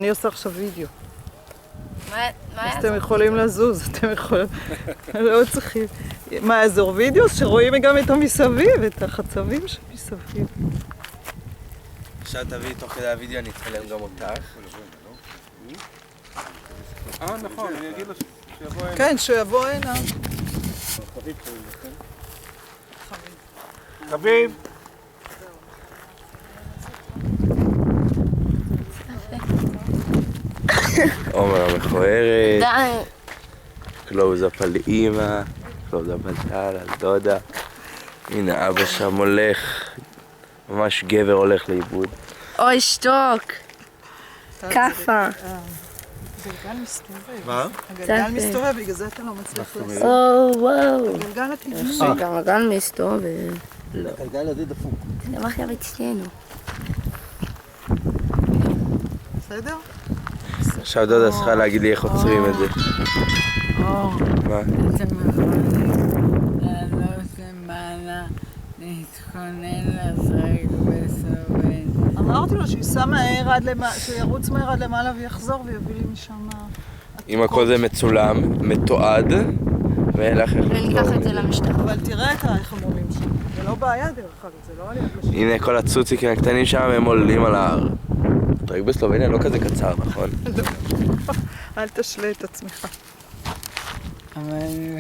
אני עושה עכשיו וידאו. מה אז אתם יכולים לזוז, אתם יכולים... לא צריכים... מה, אזור וידאו? שרואים גם את המסביב, את החצבים שמסביב. עכשיו תביאי תוך כדי הוידאו, אני אצלם גם אותך. נכון, אני אגיד לו שיבוא הנה. כן, שיבוא הנה. חביב! עומר המכוערת, די. קלוז-אפ על אימא, קלוז-אפ על טל, על דודה. הנה אבא שם הולך, ממש גבר הולך לאיבוד. אוי, שתוק. כאפה. הגלגל מסתובב. מה? הגלגל מסתובב, בגלל זה אתה לא מצליח לעשות. או, וואו. הגלגל הקדמי. גם הגל מסתובב. הגלגל הזה דפוק. זה מה שהיה אצלנו. בסדר? עכשיו דודה צריכה להגיד לי איך עוצרים את זה. מה? אתם יכולים לעלות למעלה, להתכונן לזרק בסובב. אמרתי לו שייסע מהר עד למעלה, שירוץ מהר עד למעלה ויחזור ויביא לי משם... אם הכל זה מצולם, מתועד, ואין לך איך וניקח את זה למשטרה. אבל תראה את איך הם עולים שם. זה לא בעיה דרך אגב, זה לא עליית לשם. הנה כל הצוציקים הקטנים שם הם עולים על ההר. טרק בסלובניה לא כזה קצר, נכון? אל תשלה את עצמך. אבל